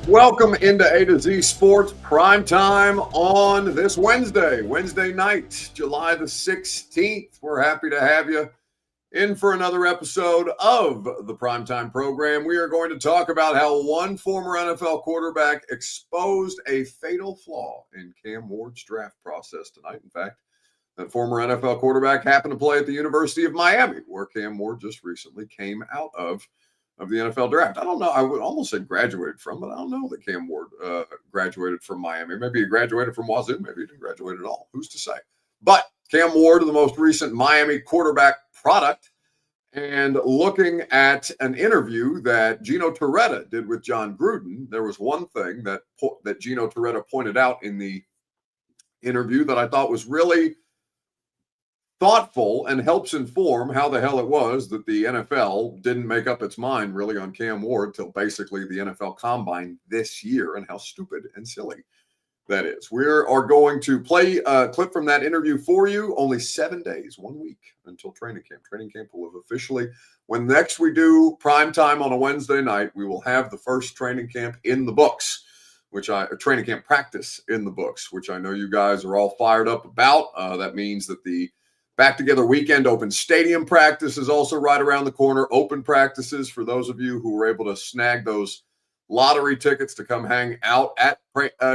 Welcome into A to Z Sports Prime Time on this Wednesday night, July the 16th. We're happy to have you in for another episode of the Primetime program. We are going to talk about how one former NFL quarterback exposed a fatal flaw in Cam Ward's draft process tonight. In fact, that former NFL quarterback happened to play at the University of Miami, where Cam Ward just recently came out of the NFL draft. I don't know. I would almost say graduated from, but I don't know that Cam Ward graduated from Miami. Maybe he graduated from Wazoo. Maybe he didn't graduate at all. Who's to say? But Cam Ward, the most recent Miami quarterback product, and looking at an interview that Gino Torretta did with John Gruden, there was one thing that Gino Torretta pointed out in the interview that I thought was really thoughtful and helps inform how the hell it was that the NFL didn't make up its mind really on Cam Ward till basically the NFL Combine this year, and how stupid and silly that is. We are going to play a clip from that interview for you. Only 7 days, 1 week until training camp. Training camp will have officially, when next we do prime time on a Wednesday night, we will have the first training camp in the books, training camp practice in the books, which I know you guys are all fired up about. That means that the Back Together Weekend Open Stadium practice is also right around the corner. Open practices for those of you who were able to snag those lottery tickets to come hang out at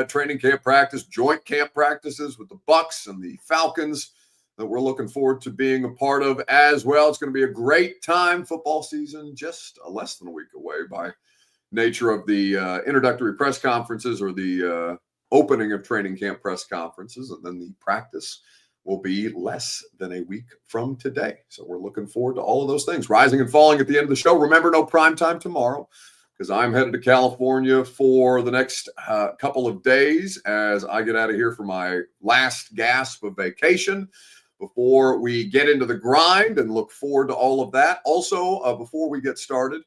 training camp practice, joint camp practices with the Bucks and the Falcons that we're looking forward to being a part of as well. It's going to be a great time. Football season just less than a week away by nature of the introductory press conferences or the opening of training camp press conferences, and then the practice will be less than a week from today. So we're looking forward to all of those things. Rising and falling at the end of the show. Remember, no prime time tomorrow because I'm headed to California for the next couple of days as I get out of here for my last gasp of vacation before we get into the grind, and look forward to all of that. Also, before we get started,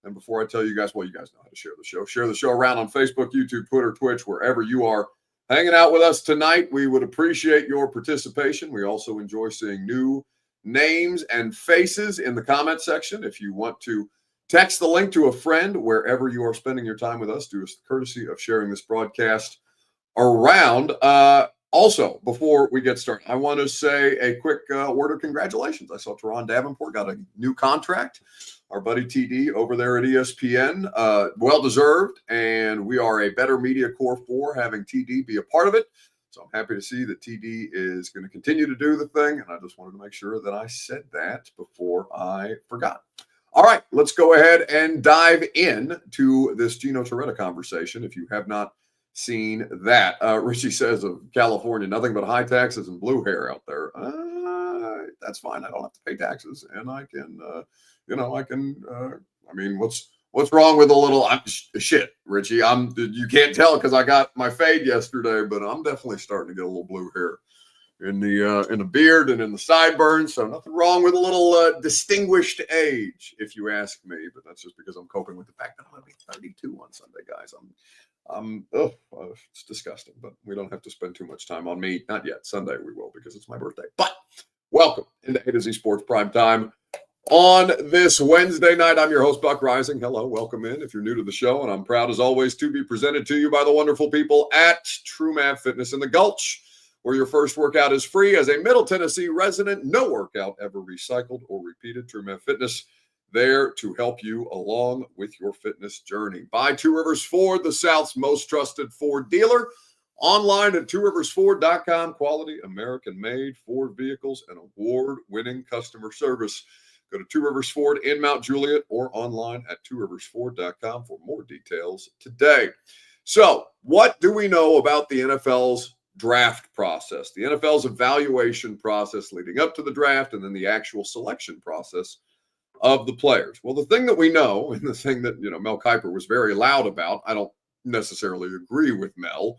and before I tell you guys, well, you guys know how to share the show. Share the show around on Facebook, YouTube, Twitter, Twitch, wherever you are hanging out with us tonight. We would appreciate your participation. We also enjoy seeing new names and faces in the comment section. If you want to text the link to a friend wherever you are spending your time with us, do us the courtesy of sharing this broadcast around. Also, before we get started, I want to say a quick word of congratulations. I saw Teron Davenport got a new contract. Our buddy TD over there at ESPN, well-deserved, and we are a better media core for having TD be a part of it. So I'm happy to see that TD is going to continue to do the thing, and I just wanted to make sure that I said that before I forgot. All right, let's go ahead and dive in to this Gino Torretta conversation. If you have not seen that, Richie says of California, nothing but high taxes and blue hair out there. That's fine. I don't have to pay taxes, and I can what's wrong with a little shit, Richie? You can't tell because I got my fade yesterday, but I'm definitely starting to get a little blue hair in the beard and in the sideburns. So nothing wrong with a little distinguished age, if you ask me. But that's just because I'm coping with the fact that I'm going to be 32 on Sunday, guys. It's disgusting, but we don't have to spend too much time on me. Not yet. Sunday we will, because it's my birthday. But welcome into A to Z Sports Prime Time. On this Wednesday night, I'm your host, Buck Rising. Hello, welcome in if you're new to the show. And I'm proud, as always, to be presented to you by the wonderful people at TrueMav Fitness in the Gulch, where your first workout is free. As a Middle Tennessee resident, no workout ever recycled or repeated. TrueMav Fitness, there to help you along with your fitness journey. By Two Rivers Ford, the South's most trusted Ford dealer. Online at tworiversford.com. Quality, American-made Ford vehicles and award-winning customer service. Go to Two Rivers Ford in Mount Juliet or online at tworiversford.com for more details today. So, what do we know about the NFL's draft process, the NFL's evaluation process leading up to the draft, and then the actual selection process of the players? Well, the thing that we know, and the thing that Mel Kiper was very loud about, I don't necessarily agree with Mel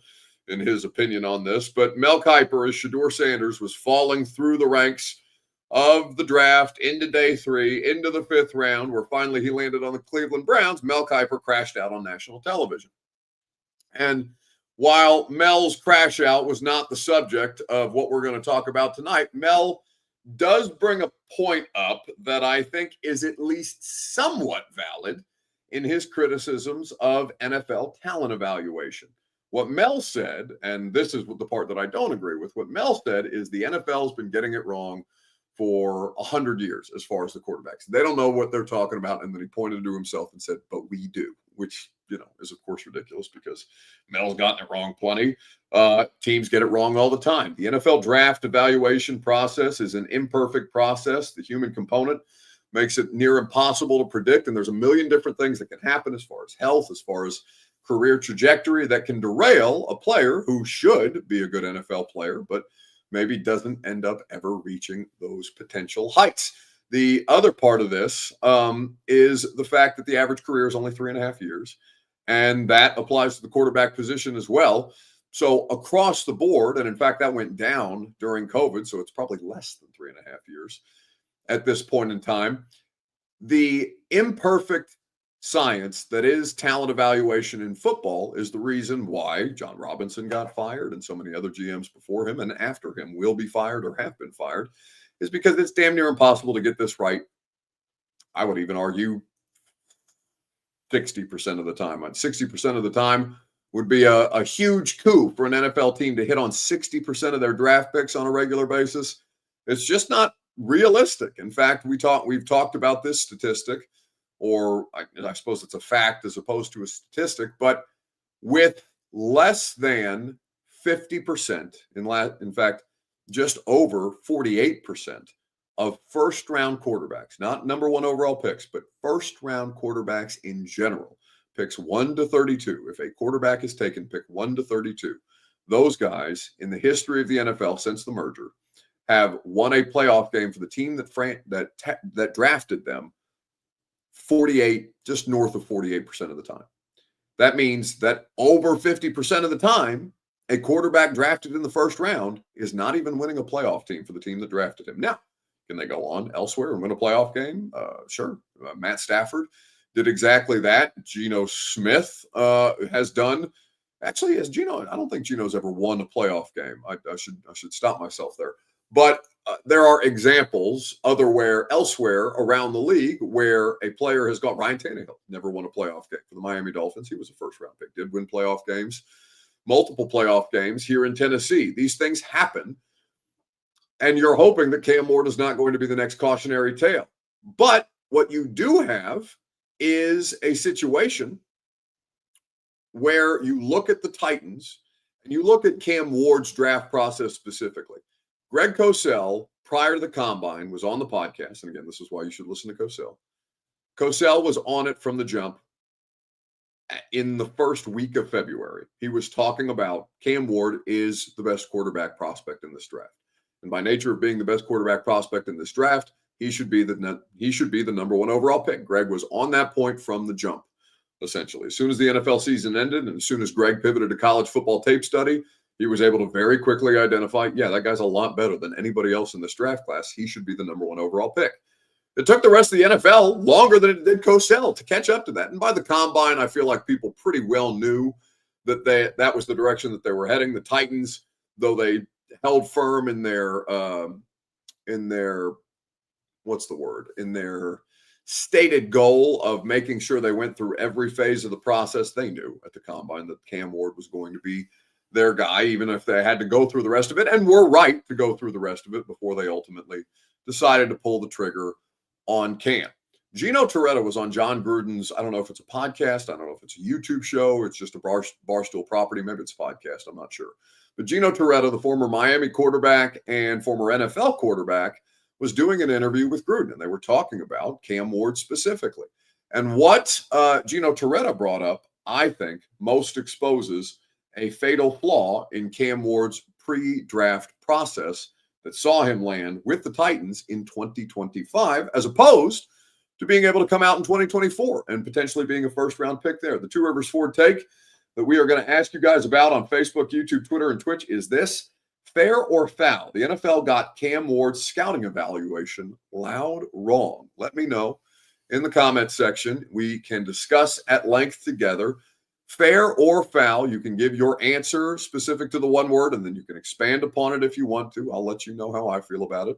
in his opinion on this, but Mel Kiper, as Shedeur Sanders was falling through the ranks of the draft into day 3, into the 5th round, where finally he landed on the Cleveland Browns, Mel Kiper crashed out on national television. And while Mel's crash out was not the subject of what we're going to talk about tonight, Mel does bring a point up that I think is at least somewhat valid in his criticisms of NFL talent evaluation. What Mel said, and this is the part that I don't agree with, what Mel said is the NFL's been getting it wrong for 100 years as far as the quarterbacks. They don't know what they're talking about. And then he pointed to himself and said, but we do, which, is of course ridiculous because Mel's gotten it wrong plenty. Teams get it wrong all the time. The NFL draft evaluation process is an imperfect process. The human component makes it near impossible to predict. And there's a million different things that can happen as far as health, as far as career trajectory that can derail a player who should be a good NFL player, but maybe doesn't end up ever reaching those potential heights. The other part of this is the fact that the average career is only 3.5 years, and that applies to the quarterback position as well. So across the board, and in fact, that went down during COVID, so it's probably less than 3.5 years at this point in time. The imperfect science that is talent evaluation in football is the reason why John Robinson got fired and so many other GMs before him and after him will be fired or have been fired, is because it's damn near impossible to get this right. I would even argue 60% of the time. 60% of the time would be a huge coup for an NFL team to hit on 60% of their draft picks on a regular basis. It's just not realistic. In fact, we've talked about this statistic, or I suppose it's a fact as opposed to a statistic, but with less than 50%, in fact, just over 48% of first-round quarterbacks, not number one overall picks, but first-round quarterbacks in general, picks 1 to 32. If a quarterback is taken, pick 1 to 32. Those guys, in the history of the NFL since the merger, have won a playoff game for the team that drafted them 48, just north of 48% of the time. That means that over 50% of the time, a quarterback drafted in the first round is not even winning a playoff team for the team that drafted him. Now, can they go on elsewhere and win a playoff game? Sure. Matt Stafford did exactly that. Geno Smith has done. Actually, as Geno, I don't think Geno's ever won a playoff game. I should stop myself there. But there are examples elsewhere around the league where a player has got. Ryan Tannehill never won a playoff game for the Miami Dolphins. He was a first-round pick, did win playoff games, multiple playoff games here in Tennessee. These things happen, and you're hoping that Cam Ward is not going to be the next cautionary tale. But what you do have is a situation where you look at the Titans and you look at Cam Ward's draft process specifically. Greg Cosell, prior to the combine, was on the podcast. And again, this is why you should listen to Cosell. Cosell was on it from the jump in the first week of February. He was talking about Cam Ward is the best quarterback prospect in this draft. And by nature of being the best quarterback prospect in this draft, he should be the number one overall pick. Greg was on that point from the jump, essentially. As soon as the NFL season ended and as soon as Greg pivoted to college football tape study, he was able to very quickly identify, that guy's a lot better than anybody else in this draft class. He should be the number one overall pick. It took the rest of the NFL longer than it did Cosell to catch up to that. And by the combine, I feel like people pretty well knew that that was the direction that they were heading. The Titans, though they held firm in their stated goal of making sure they went through every phase of the process, they knew at the combine that Cam Ward was going to be their guy, even if they had to go through the rest of it, and were right to go through the rest of it before they ultimately decided to pull the trigger on Cam. Gino Torretta was on John Gruden's, I don't know if it's a podcast, I don't know if it's a YouTube show, it's just a Barstool property, maybe it's a podcast, I'm not sure. But Gino Torretta, the former Miami quarterback and former NFL quarterback, was doing an interview with Gruden, and they were talking about Cam Ward specifically. And what Gino Torretta brought up, I think, most exposes a fatal flaw in Cam Ward's pre-draft process that saw him land with the Titans in 2025, as opposed to being able to come out in 2024 and potentially being a first-round pick there. The Two Rivers Ford take that we are going to ask you guys about on Facebook, YouTube, Twitter, and Twitch is this: fair or foul? The NFL got Cam Ward's scouting evaluation loud wrong. Let me know in the comments section. We can discuss at length together. Fair or foul, you can give your answer specific to the one word, and then you can expand upon it if you want to. I'll let you know how I feel about it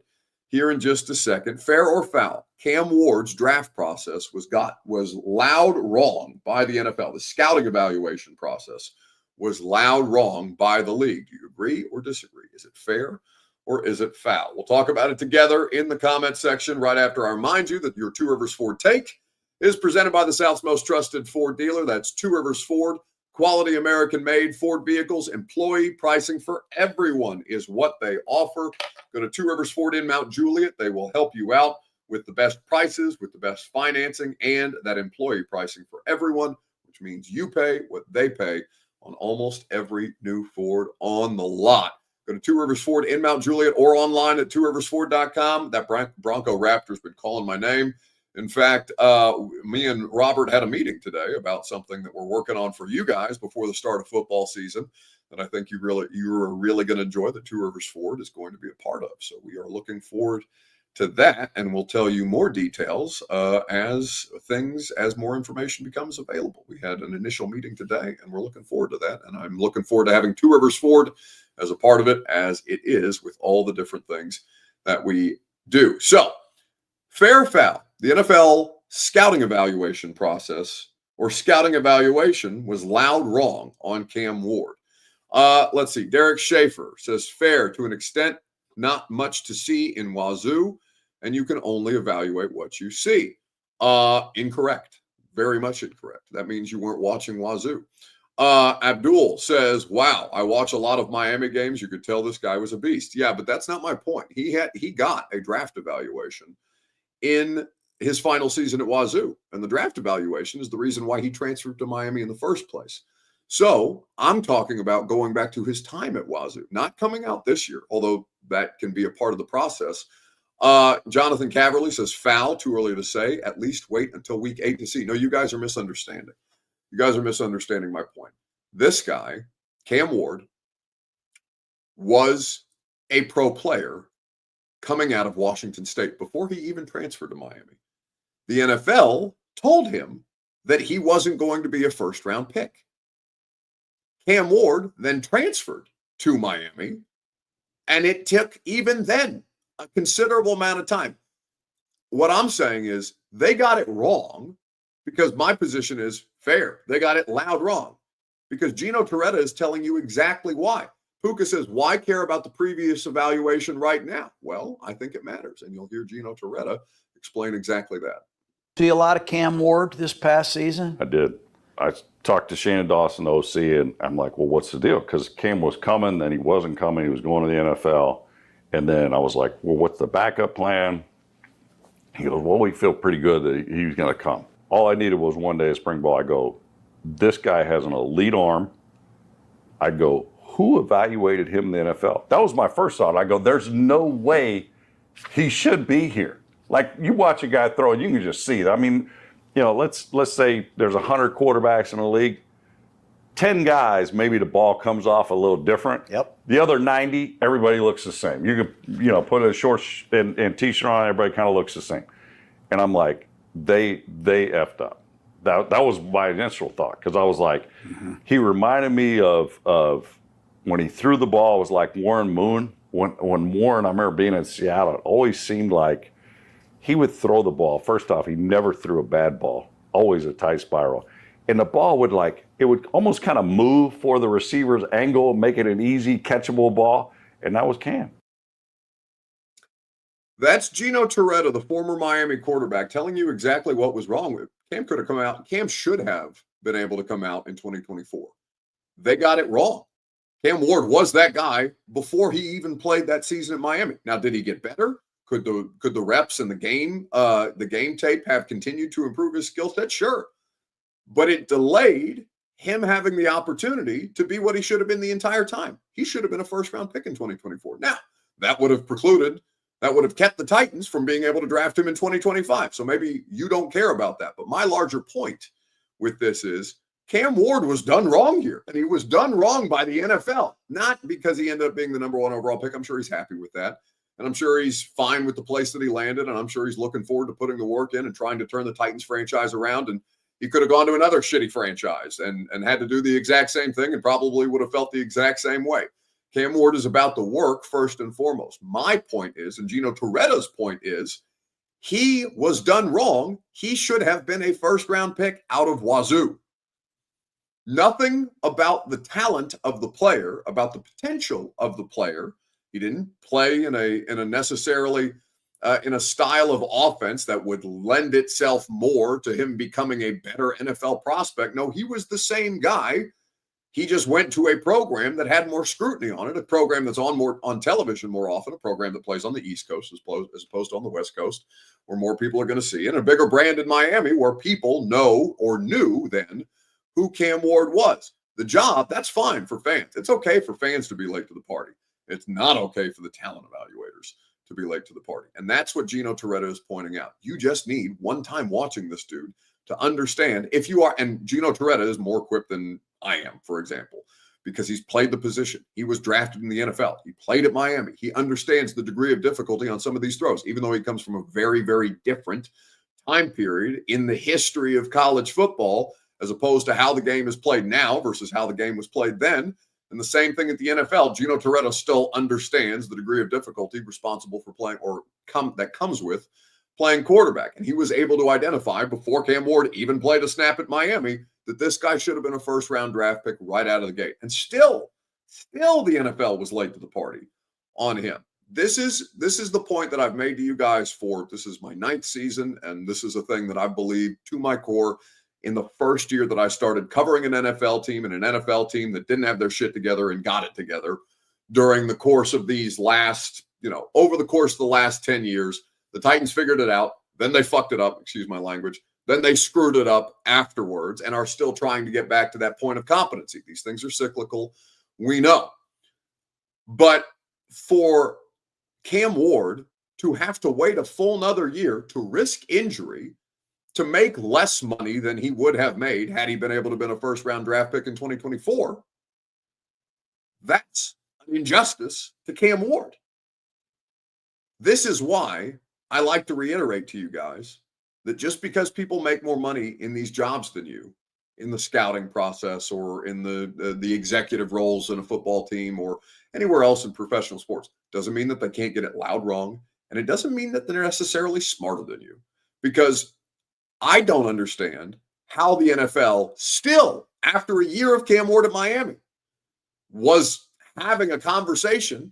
here in just a second. Fair or foul? Cam Ward's draft process was loud wrong by the NFL. The scouting evaluation process was loud wrong by the league. Do you agree or disagree? Is it fair or is it foul? We'll talk about it together in the comment section right after I remind you that your Two Rivers Ford Take is presented by the South's most trusted Ford dealer. That's Two Rivers Ford. Quality American-made Ford vehicles. Employee pricing for everyone is what they offer. Go to Two Rivers Ford in Mount Juliet. They will help you out with the best prices, with the best financing, and that employee pricing for everyone, which means you pay what they pay on almost every new Ford on the lot. Go to Two Rivers Ford in Mount Juliet or online at tworiversford.com. That Bronco Raptor's been calling my name. In fact, me and Robert had a meeting today about something that we're working on for you guys before the start of football season that I think you're really going to enjoy, that Two Rivers Ford is going to be a part of. So we are looking forward to that, and we'll tell you more details as more information becomes available. We had an initial meeting today, and we're looking forward to that. And I'm looking forward to having Two Rivers Ford as a part of it, as it is with all the different things that we do. So, fair or foul? The NFL scouting evaluation process or scouting evaluation was loud wrong on Cam Ward. Let's see. Derek Schaefer says fair to an extent, not much to see in Wazoo, and you can only evaluate what you see. Incorrect. Very much incorrect. That means you weren't watching Wazoo. Abdul says, wow, I watch a lot of Miami games. You could tell this guy was a beast. Yeah, but that's not my point. He got a draft evaluation in his final season at Wazoo, and the draft evaluation is the reason why he transferred to Miami in the first place. So I'm talking about going back to his time at Wazoo, not coming out this year, although that can be a part of the process. Jonathan Caverly says foul, too early to say, at least wait until week 8 to see. No, you guys are misunderstanding. You guys are misunderstanding my point. This guy, Cam Ward, was a pro player coming out of Washington State before he even transferred to Miami. The NFL told him that he wasn't going to be a first-round pick. Cam Ward then transferred to Miami, and it took even then a considerable amount of time. What I'm saying is they got it wrong, because my position is fair. They got it loud wrong, because Gino Torretta is telling you exactly why. Puka says, why care about the previous evaluation right now? Well, I think it matters, and you'll hear Gino Torretta explain exactly that. See a lot of Cam Ward this past season? I did. I talked to Shannon Dawson, the OC, and I'm like, well, what's the deal? Because Cam was coming, then he wasn't coming. He was going to the NFL. And then I was like, well, what's the backup plan? He goes, well, we feel pretty good that he was going to come. All I needed was one day of spring ball. I go, this guy has an elite arm. I go, who evaluated him in the NFL? That was my first thought. I go, there's no way he should be here. Like, you watch a guy throw, and you can just see it. I mean, you know, let's say there's 100 quarterbacks in the league. 10 guys, maybe the ball comes off a little different. Yep. The other 90, everybody looks the same. You could, put a short and t-shirt on, everybody kind of looks the same. And I'm like, they effed up. That was my initial thought, because I was like, he reminded me of when he threw the ball. It was like Warren Moon. When Warren, I remember being in Seattle, it always seemed like he would throw the ball. First off, he never threw a bad ball, always a tight spiral. And the ball would it would almost kind of move for the receiver's angle, make it an easy catchable ball. And that was Cam. That's Gino Torretta, the former Miami quarterback, telling you exactly what was wrong with him. Cam could have come out. Cam should have been able to come out in 2024. They got it wrong. Cam Ward was that guy before he even played that season at Miami. Now, did he get better? Could the reps and the game tape have continued to improve his skill set? Sure. But it delayed him having the opportunity to be what he should have been the entire time. He should have been a first-round pick in 2024. Now, that would have kept the Titans from being able to draft him in 2025. So maybe you don't care about that. But my larger point with this is Cam Ward was done wrong here. And he was done wrong by the NFL, not because he ended up being the number 1 overall pick. I'm sure he's happy with that. And I'm sure he's fine with the place that he landed. And I'm sure he's looking forward to putting the work in and trying to turn the Titans franchise around. And he could have gone to another shitty franchise and had to do the exact same thing and probably would have felt the exact same way. Cam Ward is about the work first and foremost. My point is, and Gino Torretta's point is, he was done wrong. He should have been a first-round pick out of Wazoo. Nothing about the talent of the player, about the potential of the player. He didn't play in a necessarily in a style of offense that would lend itself more to him becoming a better NFL prospect. No, he was the same guy. He just went to a program that had more scrutiny on it, a program that's on television more often, a program that plays on the East Coast as opposed to on the West Coast, where more people are going to see it, and a bigger brand in Miami where people know or knew then who Cam Ward was. The job, that's fine for fans. It's okay for fans to be late to the party. It's not okay for the talent evaluators to be late to the party. And that's what Gino Torretta is pointing out. You just need one time watching this dude to understand if you are, and Gino Torretta is more equipped than I am, for example, because he's played the position. He was drafted in the NFL. He played at Miami. He understands the degree of difficulty on some of these throws, even though he comes from a very, very different time period in the history of college football, as opposed to how the game is played now versus how the game was played then. And the same thing at the NFL. Gino Torretta still understands the degree of difficulty responsible for playing that comes with playing quarterback. And he was able to identify before Cam Ward even played a snap at Miami that this guy should have been a first-round draft pick right out of the gate. And still the NFL was late to the party on him. This is the point that I've made to you guys for, this is my 9th season, and this is a thing that I believe to my core in the first year that I started covering an NFL team and an NFL team that didn't have their shit together and got it together during the course of these last, over the course of the last 10 years. The Titans figured it out. Then they fucked it up. Excuse my language. Then they screwed it up afterwards and are still trying to get back to that point of competency. These things are cyclical. We know. But for Cam Ward to have to wait a full another year to risk injury, to make less money than he would have made had he been able to have been a first-round draft pick in 2024, that's an injustice to Cam Ward. This is why I like to reiterate to you guys that just because people make more money in these jobs than you, in the scouting process or in the executive roles in a football team or anywhere else in professional sports, doesn't mean that they can't get it loud wrong. And it doesn't mean that they're necessarily smarter than you, because I don't understand how the NFL still, after a year of Cam Ward at Miami, was having a conversation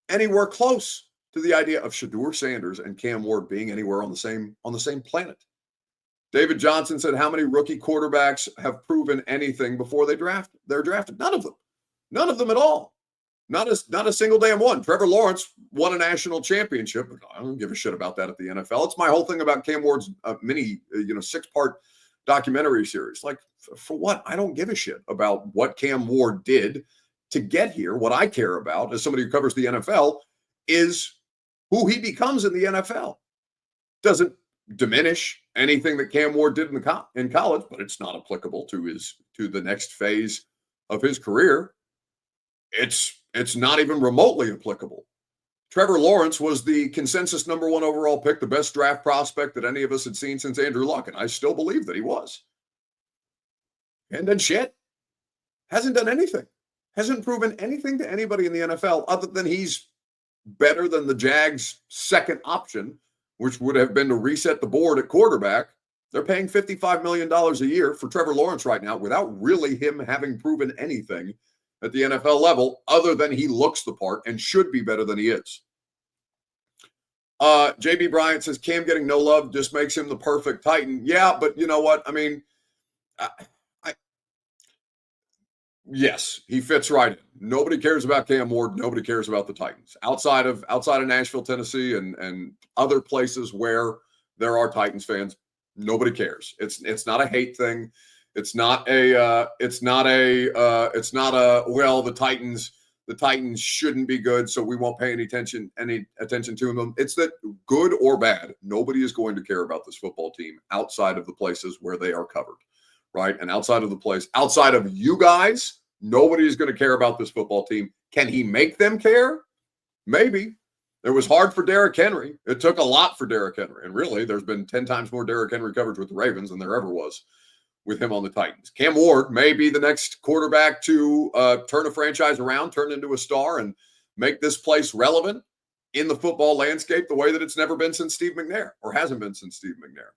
anywhere close to the idea of Shedeur Sanders and Cam Ward being anywhere on the same planet. David Johnson said, how many rookie quarterbacks have proven anything before they're drafted? None of them. None of them at all. Not a single damn one. Trevor Lawrence won a national championship. I don't give a shit about that at the NFL. It's my whole thing about Cam Ward's mini, 6-part documentary series. Like, for what? I don't give a shit about what Cam Ward did to get here. What I care about, as somebody who covers the NFL, is who he becomes in the NFL. Doesn't diminish anything that Cam Ward did in college, but it's not applicable to the next phase of his career. It's not even remotely applicable. Trevor Lawrence was the consensus number 1 overall pick, the best draft prospect that any of us had seen since Andrew Luck, and I still believe that he was. And then shit. Hasn't done anything. Hasn't proven anything to anybody in the NFL other than he's better than the Jags' second option, which would have been to reset the board at quarterback. They're paying $55 million a year for Trevor Lawrence right now without really him having proven anything at the NFL level, other than he looks the part and should be better than he is. JB Bryant says, Cam getting no love just makes him the perfect Titan. Yeah, but you know what? I mean, yes, he fits right in. Nobody cares about Cam Ward. Nobody cares about the Titans. Outside of Nashville, Tennessee, and other places where there are Titans fans, nobody cares. It's not a hate thing. It's not a well, the Titans shouldn't be good, so we won't pay any attention to them. It's that, good or bad, nobody is going to care about this football team outside of the places where they are covered, right? And outside of you guys, nobody is going to care about this football team. Can he make them care? Maybe. It was hard for Derrick Henry. It took a lot for Derrick Henry. And really, there's been 10 times more Derrick Henry coverage with the Ravens than there ever was with him on the Titans. Cam Ward may be the next quarterback to turn a franchise around, turn into a star, and make this place relevant in the football landscape the way that it's never been since Steve McNair, or hasn't been since Steve McNair.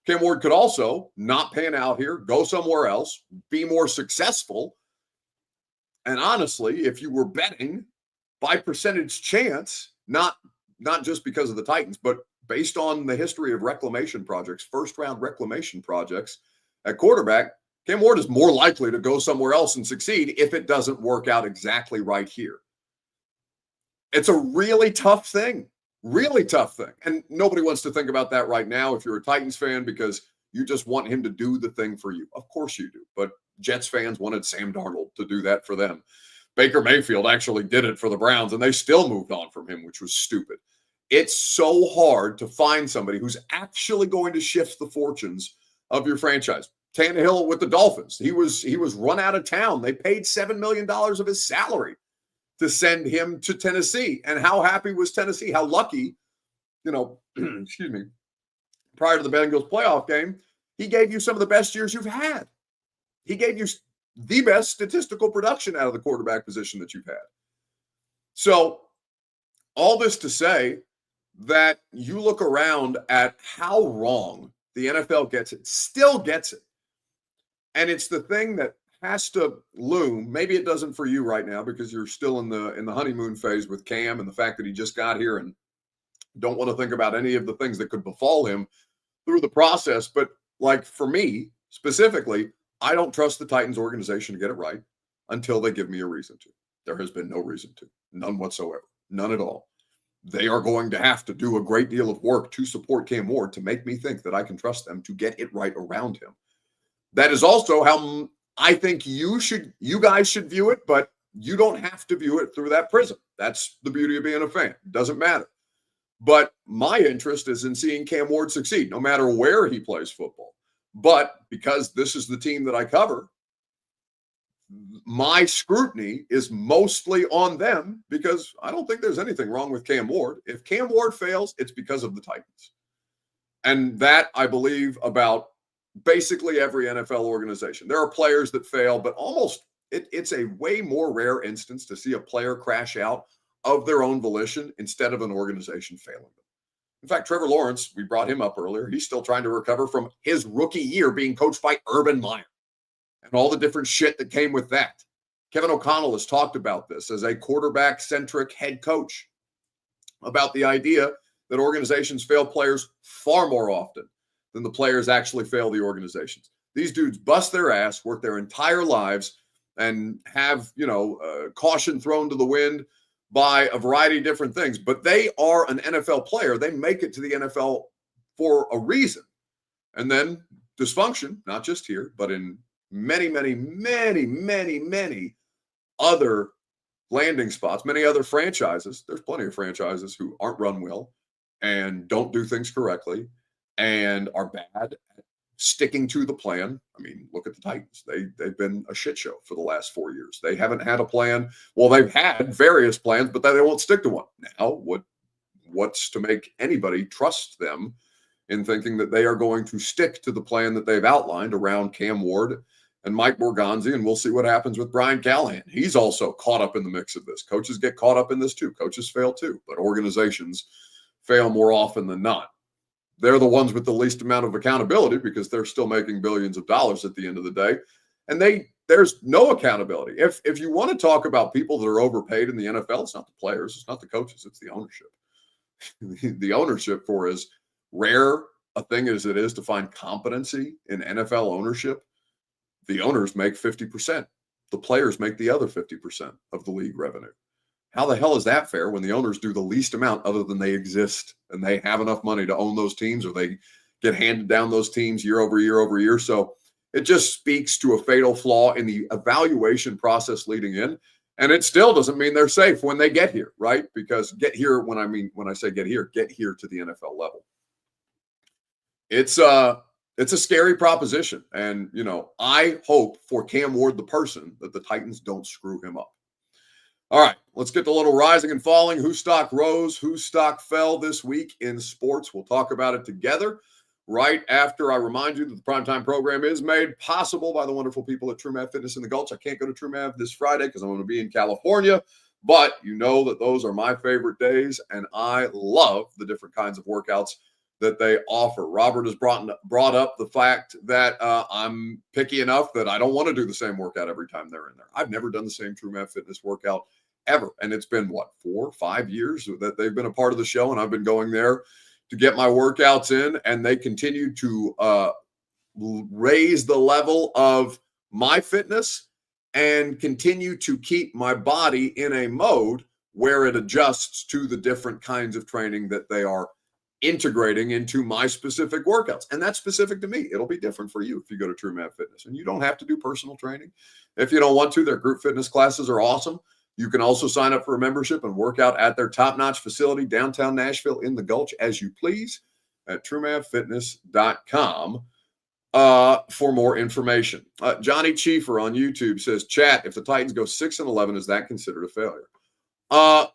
Cam Ward could also not pan out here, go somewhere else, be more successful. And honestly, if you were betting by percentage chance, not just because of the Titans, but based on the history of reclamation projects, first-round reclamation projects at quarterback, Cam Ward is more likely to go somewhere else and succeed if it doesn't work out exactly right here. It's a really tough thing. Really tough thing. And nobody wants to think about that right now if you're a Titans fan, because you just want him to do the thing for you. Of course you do. But Jets fans wanted Sam Darnold to do that for them. Baker Mayfield actually did it for the Browns, and they still moved on from him, which was stupid. It's so hard to find somebody who's actually going to shift the fortunes of your franchise. Tannehill with the Dolphins, he was run out of town. They paid $7 million of his salary to send him to Tennessee. And how happy was Tennessee? How lucky, excuse me, prior to the Bengals playoff game, he gave you some of the best years you've had. He gave you the best statistical production out of the quarterback position that you've had. So all this to say that you look around at how wrong the NFL gets it, still gets it. And it's the thing that has to loom. Maybe it doesn't for you right now because you're still in the honeymoon phase with Cam and the fact that he just got here and don't want to think about any of the things that could befall him through the process. But like for me specifically, I don't trust the Titans organization to get it right until they give me a reason to. There has been no reason to, none whatsoever, none at all. They are going to have to do a great deal of work to support Cam Ward to make me think that I can trust them to get it right around him. That is also how I think you guys should view it, but you don't have to view it through that prism. That's the beauty of being a fan. It doesn't matter. But my interest is in seeing Cam Ward succeed, no matter where he plays football. But because this is the team that I cover, my scrutiny is mostly on them because I don't think there's anything wrong with Cam Ward. If Cam Ward fails, it's because of the Titans. And that I believe about basically every NFL organization. There are players that fail, but it's a way more rare instance to see a player crash out of their own volition instead of an organization failing them. In fact, Trevor Lawrence, we brought him up earlier. He's still trying to recover from his rookie year being coached by Urban Meyer and all the different shit that came with that. Kevin O'Connell has talked about this as a quarterback-centric head coach, about the idea that organizations fail players far more often than the players actually fail the organizations. These dudes bust their ass, work their entire lives, and have, caution thrown to the wind by a variety of different things. But they are an NFL player. They make it to the NFL for a reason. And then dysfunction, not just here, but in many, many, many, many, many other landing spots, many other franchises. There's plenty of franchises who aren't run well and don't do things correctly and are bad at sticking to the plan. I mean, look at the Titans. They've been a shit show for the last 4 years. They haven't had a plan. Well, they've had various plans, but they won't stick to one. Now, what's to make anybody trust them in thinking that they are going to stick to the plan that they've outlined around Cam Ward and Mike Borgonzi, and we'll see what happens with Brian Callahan. He's also caught up in the mix of this. Coaches get caught up in this too. Coaches fail too, but organizations fail more often than not. They're the ones with the least amount of accountability because they're still making billions of dollars at the end of the day. And there's no accountability. If you want to talk about people that are overpaid in the NFL, it's not the players, it's not the coaches, it's the ownership. The ownership, for as rare a thing as it is to find competency in NFL ownership, the owners make 50%. The players make the other 50% of the league revenue. How the hell is that fair when the owners do the least amount other than they exist and they have enough money to own those teams, or they get handed down those teams year over year over year? So it just speaks to a fatal flaw in the evaluation process leading in. And it still doesn't mean they're safe when they get here, right? Because get here, when I say get here to the NFL level. It's a scary proposition. And, I hope for Cam Ward, the person, that the Titans don't screw him up. All right, let's get to a little rising and falling. Whose stock rose, whose stock fell this week in sports? We'll talk about it together right after I remind you that the Primetime program is made possible by the wonderful people at TrueMav Fitness in the Gulch. I can't go to TrueMav this Friday because I'm going to be in California, but you know that those are my favorite days, and I love the different kinds of workouts that they offer. Robert has brought up the fact that I'm picky enough that I don't want to do the same workout every time they're in there. I've never done the same TrueMav Fitness workout ever, and it's been, 4 or 5 years that they've been a part of the show, and I've been going there to get my workouts in, and they continue to raise the level of my fitness and continue to keep my body in a mode where it adjusts to the different kinds of training that they are integrating into my specific workouts. And that's specific to me. It'll be different for you if you go to TrueMav Fitness. And you don't have to do personal training. If you don't want to, their group fitness classes are awesome. You can also sign up for a membership and work out at their top-notch facility downtown Nashville in the Gulch as you please at TrueMavFitness.com for more information. Johnny Chiefer on YouTube says, chat, if the Titans go 6-11, is that considered a failure?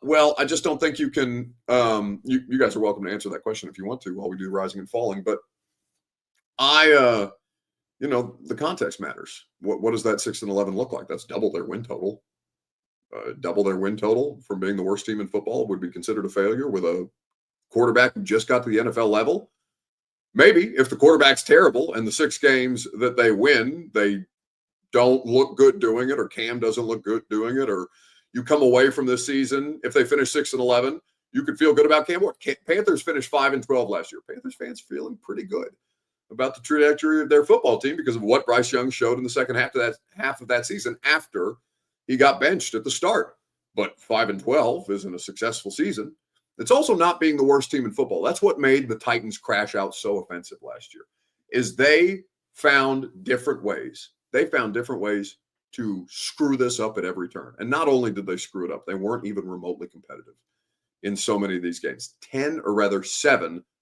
Well, I just don't think you can. You guys are welcome to answer that question if you want to while we do rising and falling. But the context matters. What does that 6-11 look like? That's double their win total. Double their win total from being the worst team in football would be considered a failure with a quarterback who just got to the NFL level. Maybe if the quarterback's terrible and the 6 games that they win, they don't look good doing it, or Cam doesn't look good doing it, or you come away from this season, if they finish 6-11, you could feel good about Cam Ward. Panthers finished 5-12 last year. Panthers fans feeling pretty good about the trajectory of their football team because of what Bryce Young showed in the second half of that season after he got benched at the start. But 5-12 isn't a successful season. It's also not being the worst team in football. That's what made the Titans crash out so offensive last year, is they found different ways. They found different ways to screw this up at every turn. And not only did they screw it up, they weren't even remotely competitive in so many of these games.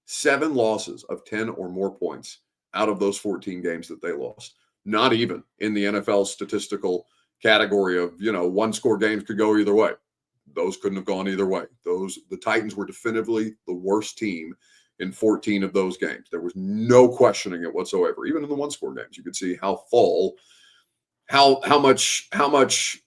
7 losses of 10 or more points out of those 14 games that they lost. Not even in the NFL statistical category of, one-score games could go either way. Those couldn't have gone either way. The Titans were definitively the worst team in 14 of those games. There was no questioning it whatsoever. Even in the one-score games, you could see how much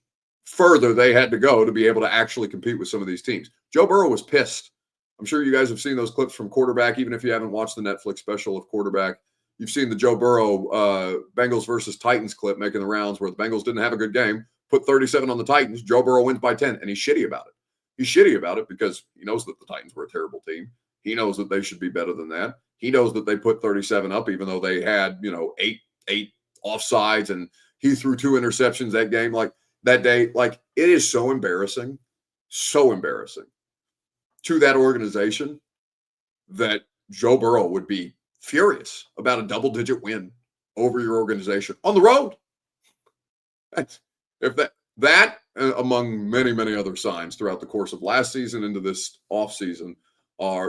further they had to go to be able to actually compete with some of these teams. Joe Burrow was pissed. I'm sure you guys have seen those clips from Quarterback, even if you haven't watched the Netflix special of Quarterback. You've seen the Joe Burrow Bengals versus Titans clip making the rounds where the Bengals didn't have a good game, put 37 on the Titans. Joe Burrow wins by 10, and he's shitty about it. He's shitty about it because he knows that the Titans were a terrible team. He knows that they should be better than that. He knows that they put 37 up, even though they had, 8 offsides, and he threw 2 interceptions that game, that day. It is so embarrassing to that organization that Joe Burrow would be furious about a double-digit win over your organization on the road. That among many, many other signs throughout the course of last season into this offseason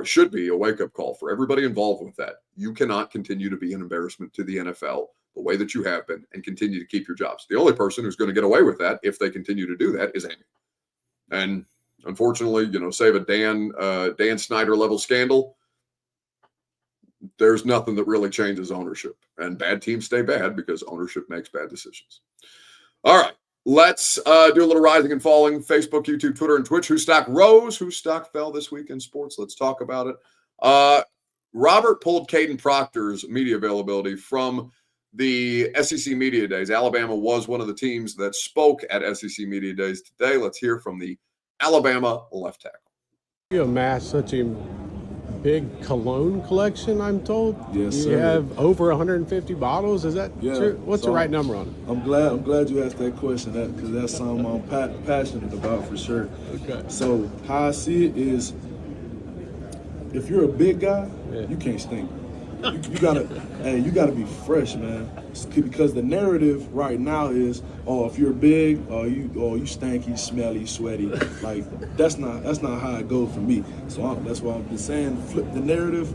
should be a wake-up call for everybody involved with that. You cannot continue to be an embarrassment to the NFL the way that you have been and continue to keep your jobs. The only person who's going to get away with that, if they continue to do that, is Amy. And unfortunately, save a Dan Snyder level scandal, there's nothing that really changes ownership. And bad teams stay bad because ownership makes bad decisions. All right, let's do a little rising and falling. Facebook, YouTube, Twitter, and Twitch. Whose stock rose? Whose stock fell this week in sports? Let's talk about it. Robert pulled Kaden Proctor's media availability from the SEC Media Days. Alabama was one of the teams that spoke at SEC Media Days today. Let's hear from the Alabama left tackle. You amassed such a big cologne collection, I'm told. Yes, you sir. have over 150 bottles. Is that true? What's the right number on it? I'm glad you asked that question because that's something I'm passionate about for sure. Okay. So how I see it is, if you're a big guy, you can't stink. You gotta be fresh, man. Because the narrative right now is, if you're big, you stanky, smelly, sweaty. That's not how it goes for me. So that's why I'm just saying, flip the narrative.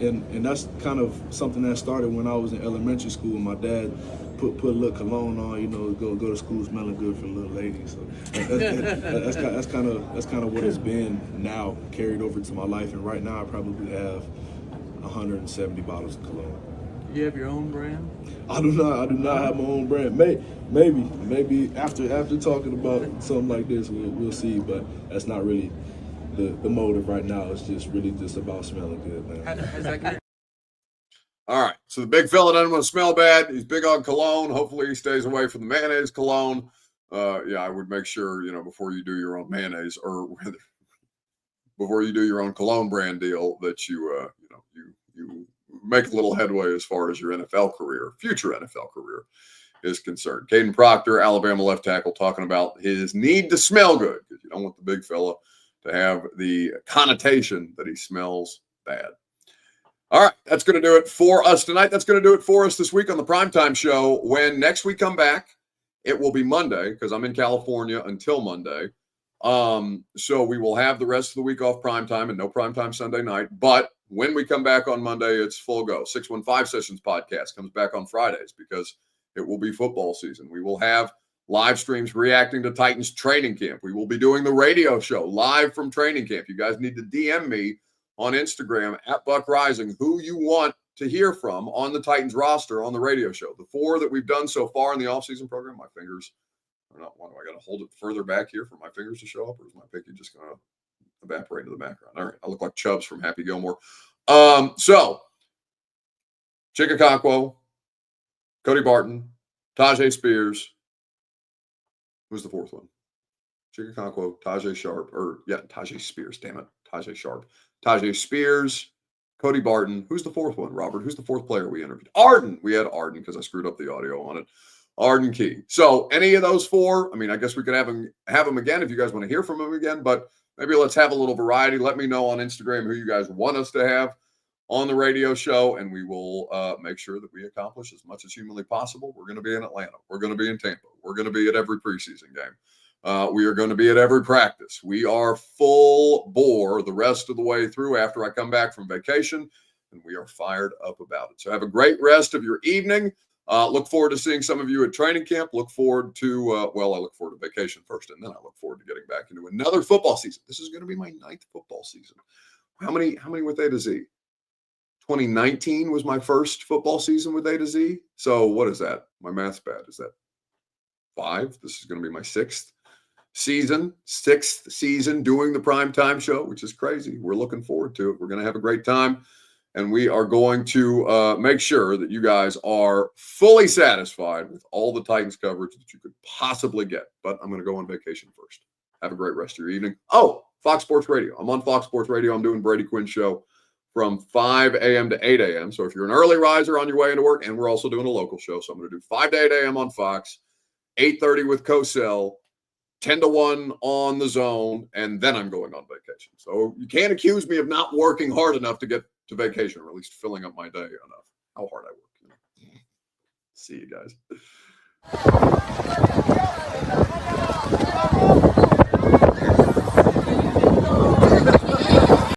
And that's kind of something that started when I was in elementary school. My dad put a little cologne on, go to school smelling good for little ladies. So that's kind of what it's been now, carried over to my life. And right now I probably have, 170 bottles of cologne. You have your own brand? I do not have my own brand. Maybe after talking about something like this, we'll see. But that's not really the motive right now. It's just really just about smelling good, man. Has that good? All right. So the big fella doesn't want to smell bad. He's big on cologne. Hopefully he stays away from the mayonnaise cologne. Yeah, I would make sure, before you do your own mayonnaise or before you do your own cologne brand deal that you make a little headway as far as your future NFL career is concerned. Kaden Proctor, Alabama left tackle, talking about his need to smell good because you don't want the big fella to have the connotation that he smells bad. All right, that's going to do it for us tonight. That's going to do it for us this week on the Primetime Show. When next we come back, it will be Monday because I'm in California until Monday. So we will have the rest of the week off primetime and no primetime Sunday night. But when we come back on Monday, it's full go. 615 Sessions podcast comes back on Fridays because it will be football season. We will have live streams reacting to Titans training camp. We will be doing the radio show live from training camp. You guys need to DM me on Instagram at Buck Rising who you want to hear from on the Titans roster on the radio show. The 4 that we've done so far in the offseason program, my fingers are not one. Do I got to hold it further back here for my fingers to show up, or is my pinky just going to evaporate into the background? All right, I look like Chubbs from Happy Gilmore. So Chickaconquo, Cody Barton, Tajay Spears. Who's the 4th one? Chickaconquo, Tajay Spears. Damn it, Tajay Sharp. Tajay Spears, Cody Barton. Who's the 4th one, Robert? Who's the 4th player we interviewed? Arden. We had Arden because I screwed up the audio on it. Arden Key. So any of those 4, I mean, I guess we could have him again if you guys want to hear from him again, but maybe let's have a little variety. Let me know on Instagram who you guys want us to have on the radio show, and we will make sure that we accomplish as much as humanly possible. We're going to be in Atlanta. We're going to be in Tampa. We're going to be at every preseason game. We are going to be at every practice. We are full bore the rest of the way through after I come back from vacation, and we are fired up about it. So have a great rest of your evening. Look forward to seeing some of you at training camp. Look forward to, I look forward to vacation first, and then I look forward to getting back into another football season. This is going to be my 9th football season. How many with A to Z? 2019 was my first football season with A to Z. So what is that? My math's bad. Is that 5? This is going to be my 6th season doing the Primetime Show, which is crazy. We're looking forward to it. We're going to have a great time. And we are going to make sure that you guys are fully satisfied with all the Titans coverage that you could possibly get. But I'm going to go on vacation first. Have a great rest of your evening. Oh, Fox Sports Radio. I'm on Fox Sports Radio. I'm doing Brady Quinn Show from 5 a.m. to 8 a.m. So if you're an early riser on your way into work, and we're also doing a local show. So I'm going to do 5 to 8 a.m. on Fox, 8:30 with Cosell, 10 to 1 on the Zone, and then I'm going on vacation. So you can't accuse me of not working hard enough to get to vacation, or at least filling up my day enough. How hard I work. See you guys.